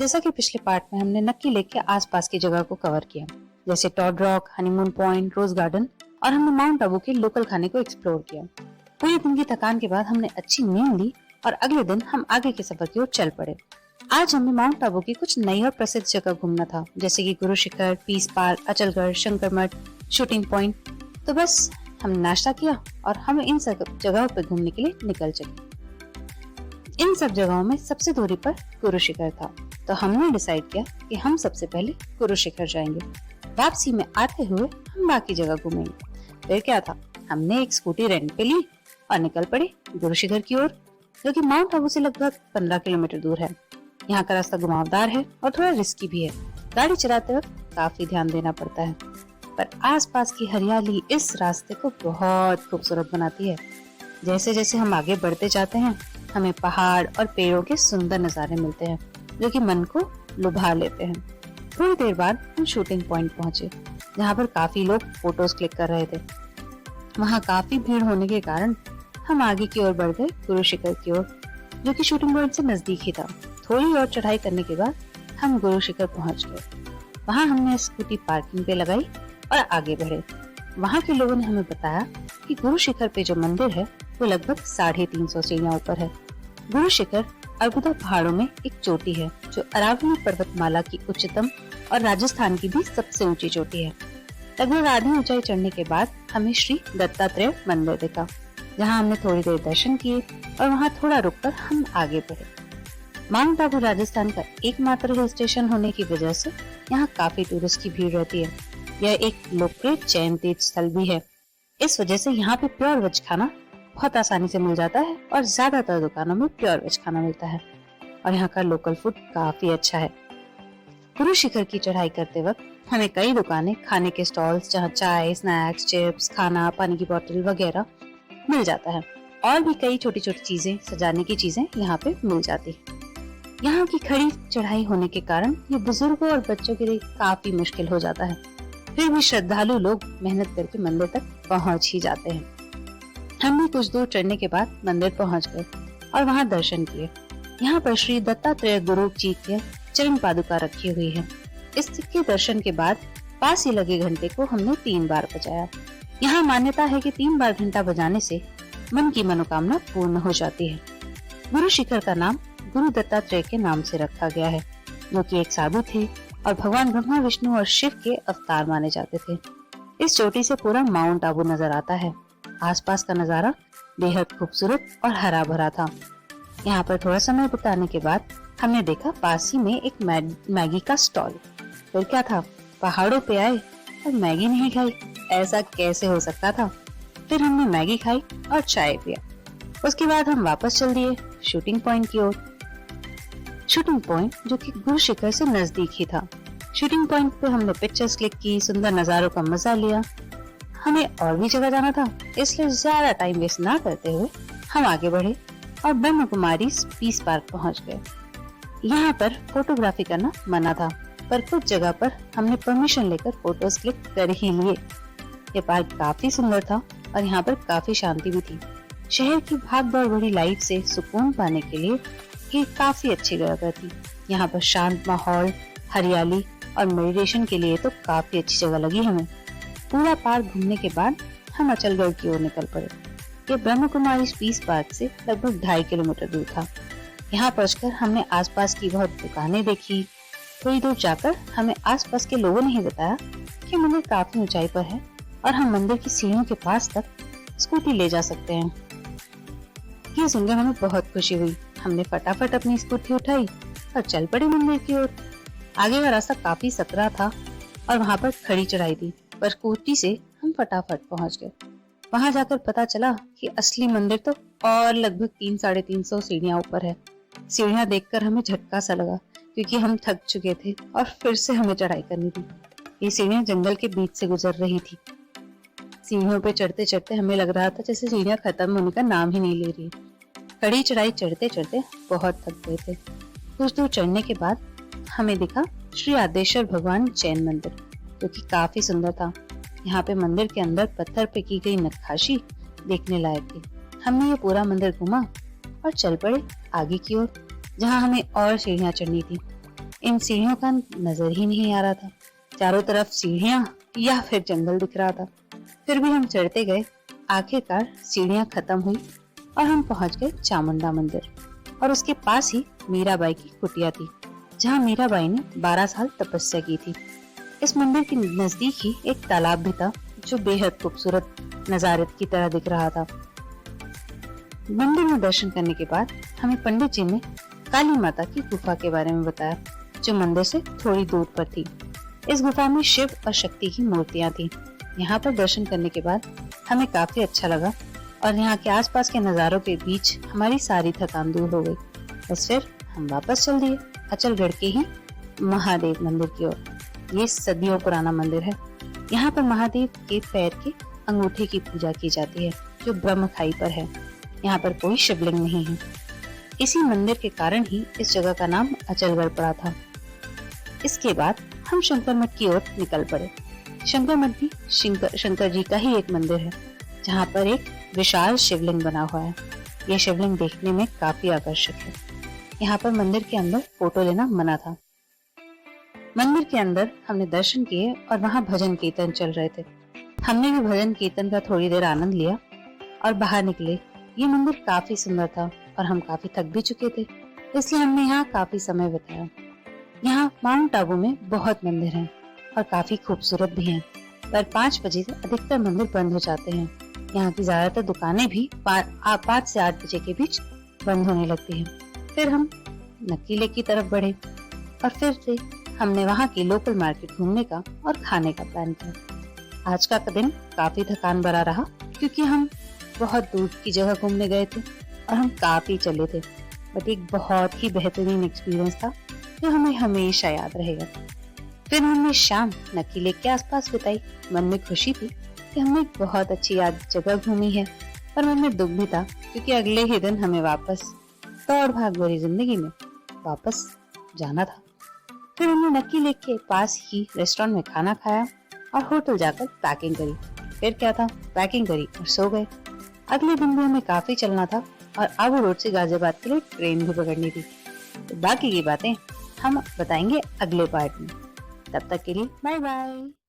जैसा कि पिछले पार्ट में हमने नक्की लेक के आसपास की जगह को कवर किया, जैसे Toad Rock, Honeymoon Point, Rose Garden, और हमने माउंट आबू के लोकल खाने को एक्सप्लोर किया। पूरे दिन की थकान के बाद हमने अच्छी नींद ली और अगले दिन हम आगे के सफर की ओर चल पड़े। आज हमें माउंट आबू की कुछ नई और प्रसिद्ध जगह घूमना था, जैसे कि गुरु शिखर, पीस पार्क, अचलगढ़, शंकर मठ, शूटिंग पॉइंट। तो बस हमने नाश्ता किया और हम इन सब जगहों पर घूमने के लिए निकल चले। इन सब जगहों में सबसे दूरी पर गुरु शिखर था, तो हमने डिसाइड किया कि हम सबसे पहले गुरु शिखर जाएंगे। वापसी में आते हुए हम बाकी जगह घूमेंगे। फिर क्या था, हमने एक स्कूटी रेंट पे ली और निकल पड़े गुरु शिखर की ओर, जो कि माउंट आबू से लगभग 15 किलोमीटर दूर है। यहाँ का रास्ता घुमावदार है और थोड़ा रिस्की भी है। गाड़ी चलाते वक्त काफी ध्यान देना पड़ता है, पर आसपास की हरियाली इस रास्ते को बहुत खूबसूरत बनाती है। जैसे जैसे हम आगे बढ़ते जाते हैं, हमें पहाड़ और पेड़ों के सुंदर नजारे मिलते हैं, जो कि मन को लुभा लेते हैं। थोड़ी देर बाद हम शूटिंग पॉइंट पहुंचे, जहाँ पर काफी लोग फोटोज क्लिक कर रहे थे। वहाँ काफी भीड़ होने के कारण हम आगे की ओर बढ़ गए गुरु शिखर की ओर, जो कि शूटिंग पॉइंट से नजदीक ही था। थोड़ी और चढ़ाई करने के बाद हम गुरु शिखर पहुंच गए। वहाँ हमने स्कूटी पार्किंग पे लगाई और आगे बढ़े। वहाँ के लोगों ने हमें बताया कि गुरु शिखर पे जो मंदिर है वो लगभग 350 सीढ़ियां ऊपर है। गुरु शिखर अरबुदा पहाड़ों में एक चोटी है, जो अरावली पर्वतमाला की उच्चतम और राजस्थान की भी सबसे ऊंची चोटी है। लगभग आधी ऊंचाई चढ़ने के बाद हमें श्री दत्तात्रेय मंदिर दिखा, जहां हमने थोड़ी देर दर्शन किए और वहां थोड़ा रुककर हम आगे बढ़े। माउंट आबू राजस्थान का एकमात्र हिल स्टेशन होने की वजह से यहाँ काफी टूरिस्ट की भीड़ रहती है। यह एक लोकप्रिय जैन तीर्थ स्थल भी है। इस वजह से यहाँ पे प्योर वेज खाना बहुत आसानी से मिल जाता है और ज्यादातर दुकानों में प्योर वेज खाना मिलता है, और यहाँ का लोकल फूड काफी अच्छा है। गुरु शिखर की चढ़ाई करते वक्त हमें कई दुकानें, खाने के स्टॉल्स, जहाँ चाय, स्नैक्स, चिप्स, खाना, पानी की बोतल वगैरह मिल जाता है, और भी कई छोटी छोटी चीजें, सजाने की चीजें यहाँ पे मिल जाती है। यहाँ की खड़ी चढ़ाई होने के कारण ये बुजुर्गों और बच्चों के लिए काफी मुश्किल हो जाता है। फिर भी श्रद्धालु लोग मेहनत करके मंदिर तक पहुँच ही जाते हैं। हम भी कुछ दूर चढ़ने के बाद मंदिर पहुँच गए और वहाँ दर्शन किए। यहाँ पर श्री दत्तात्रेय गुरु जी के चरण पादुका रखी हुई है। इसके दर्शन के बाद पास ही लगे घंटे को हमने 3 बार बजाया। यहाँ मान्यता है कि 3 बार घंटा बजाने से मन की मनोकामना पूर्ण हो जाती है। गुरु शिखर का नाम गुरु दत्तात्रेय के नाम से रखा गया है, जो कि एक साधु थे और भगवान ब्रह्मा, विष्णु और शिव के अवतार माने जाते थे। इस चोटी से पूरा माउंट आबू नजर आता है। आसपास का नजारा बेहद खूबसूरत और हरा भरा था। यहाँ पर थोड़ा समय बिताने के बाद हमने देखा पास ही में एक मैगी का स्टॉल। फिर क्या था, पहाड़ों पे आए और मैगी नहीं खाई, ऐसा कैसे हो सकता था। फिर हमने मैगी खाई और चाय पिया। उसके बाद हम वापस चल दिए शूटिंग पॉइंट की ओर। शूटिंग पॉइंट जो कि गुरु शिखर से नजदीक ही था। शूटिंग पॉइंट पे हमने पिक्चर्स क्लिक की, सुंदर नजारों का मजा लिया। हमें और भी जगह जाना था, इसलिए ज्यादा टाइम वेस्ट ना करते हुए हम आगे बढ़े और ब्रह्म कुमारी पीस पार्क पहुंच गए। यहाँ पर फोटोग्राफी करना मना था, पर कुछ जगह पर हमने परमिशन लेकर फोटोज क्लिक कर ही लिए। ये पार्क काफी सुंदर था और यहाँ पर काफी शांति भी थी। शहर की भागदौड़ भरी लाइफ से सुकून पाने के लिए ये काफी अच्छी जगह थी। यहाँ पर शांत माहौल, हरियाली और मेडिटेशन के लिए तो काफी अच्छी जगह लगी हमें। पूरा पार्क घूमने के बाद हम अचलगढ़ की ओर निकल पड़े। ये ब्रह्म कुमारी पीस पार्क से लगभग 2.5 किलोमीटर दूर था। यहाँ पहुंचकर हमने आसपास की बहुत दुकानें देखी। थोड़ी दूर जाकर हमें आसपास के लोगों ने ही बताया कि मंदिर काफी ऊंचाई पर है और हम मंदिर की सीढ़ियों के पास तक स्कूटी ले जा सकते हैं। ये सुनकर हमें बहुत खुशी हुई। हमने फटाफट अपनी स्कूटी उठाई और चल पड़े मंदिर की ओर। आगे का रास्ता काफी सकरा था और वहाँ पर खड़ी चढ़ाई थी, पर स्कूटी से हम फटाफट पहुँच गए। वहाँ जाकर पता चला कि असली मंदिर तो और लगभग 300-350 सीढ़ियाँ ऊपर है। सीढ़ियाँ देखकर हमें झटका सा लगा, क्योंकि हम थक चुके थे और फिर से हमें चढ़ाई करनी थी। ये सीढ़ियाँ जंगल के बीच से गुजर रही थी। सीढ़ियों पे चढ़ते चढ़ते हमें लग रहा था जैसे सीढ़ियाँ खत्म होने का नाम ही नहीं ले रही। कड़ी चढ़ाई चढ़ते चढ़ते बहुत थक गए थे। कुछ दूर चढ़ने के बाद हमें दिखा श्री आदेश्वर भगवान जैन मंदिर, जो कि काफी सुंदर था। यहाँ पे मंदिर के अंदर पत्थर पे की गई नक्काशी देखने लायक थी। हमने ये पूरा मंदिर घूमा और चल पड़े आगे की ओर, जहाँ हमें और सीढ़ियाँ चढ़नी थी। इन सीढ़ियों का नजर ही नहीं आ रहा था। चारों तरफ सीढ़ियां या फिर जंगल दिख रहा था। फिर भी हम चढ़ते गए। आखिरकार सीढ़ियां खत्म हुई और हम पहुंच गए चामुंडा मंदिर, और उसके पास ही मीराबाई की कुटिया थी, जहां मीराबाई ने 12 साल तपस्या की थी। इस मंदिर के नजदीक ही एक तालाब भी था, जो बेहद खूबसूरत नजारे की तरह दिख रहा था। मंदिर में दर्शन करने के बाद हमें पंडित जी ने काली माता की गुफा के बारे में बताया, जो मंदिर से थोड़ी दूर पर थी। इस गुफा में शिव और शक्ति की मूर्तियां थी। यहाँ पर दर्शन करने के बाद हमें काफी अच्छा लगा, और यहाँ के आसपास के नजारों के बीच हमारी सारी थकान दूर हो गई। बस फिर हम वापस चल दिए अचलगढ़ के ही महादेव मंदिर की ओर। ये सदियों पुराना मंदिर है। यहाँ पर महादेव के पैर के अंगूठे की पूजा की जाती है, जो ब्रह्मखाई पर है। यहाँ पर कोई शिवलिंग नहीं है। इसी मंदिर के कारण ही इस जगह का नाम अचलगढ़ पड़ा था। इसके बाद हम शंकर मठ की ओर निकल पड़े। शंकर मठ भी शंकर जी का ही एक मंदिर है, जहाँ पर एक विशाल शिवलिंग बना हुआ है। यह शिवलिंग देखने में काफी आकर्षक है। यहाँ पर मंदिर के अंदर फोटो लेना मना था। मंदिर के अंदर हमने दर्शन किए और वहाँ भजन कीर्तन चल रहे थे। हमने भी भजन कीर्तन का थोड़ी देर आनंद लिया और बाहर निकले। ये मंदिर काफी सुंदर था और हम काफी थक भी चुके थे, इसलिए हमने यहाँ काफी समय बिताया। यहाँ माउंट आबू में बहुत मंदिर हैं और काफी खूबसूरत भी हैं, पर 5 बजे से अधिकतर मंदिर बंद हो जाते हैं। यहाँ की ज्यादातर दुकानें भी 5 से 8 बजे के बीच बंद होने लगती हैं। फिर हम नक्की लेक की तरफ बढ़े और फिर से हमने वहाँ की लोकल मार्केट घूमने का और खाने का प्लान किया। आज का दिन काफी थकान भरा रहा, क्योंकि हम बहुत दूर की जगह घूमने गए थे और हम काफी चले थे, बट एक बहुत ही बेहतरीन एक्सपीरियंस था, जो हमें हमेशा याद रहेगा। फिर हमने शाम नक्की लेक के आसपास बिताई। मन में खुशी थी कि हमने एक बहुत अच्छी याद जगह घूमी है, पर मन में दुख भी था, क्योंकि अगले ही दिन हमें वापस दौड़ भाग भरी जिंदगी में वापस जाना था। फिर हमने नक्की लेक के पास ही रेस्टोरेंट में खाना खाया और होटल जाकर पैकिंग करी। फिर क्या था, पैकिंग करी और सो गए। अगले दिन भी हमें काफी चलना था और आबू रोड से गाजियाबाद के लिए ट्रेन भी पकड़नी थी। तो बाकी की बातें हम बताएंगे अगले पार्ट में। तब तक के लिए बाय बाय।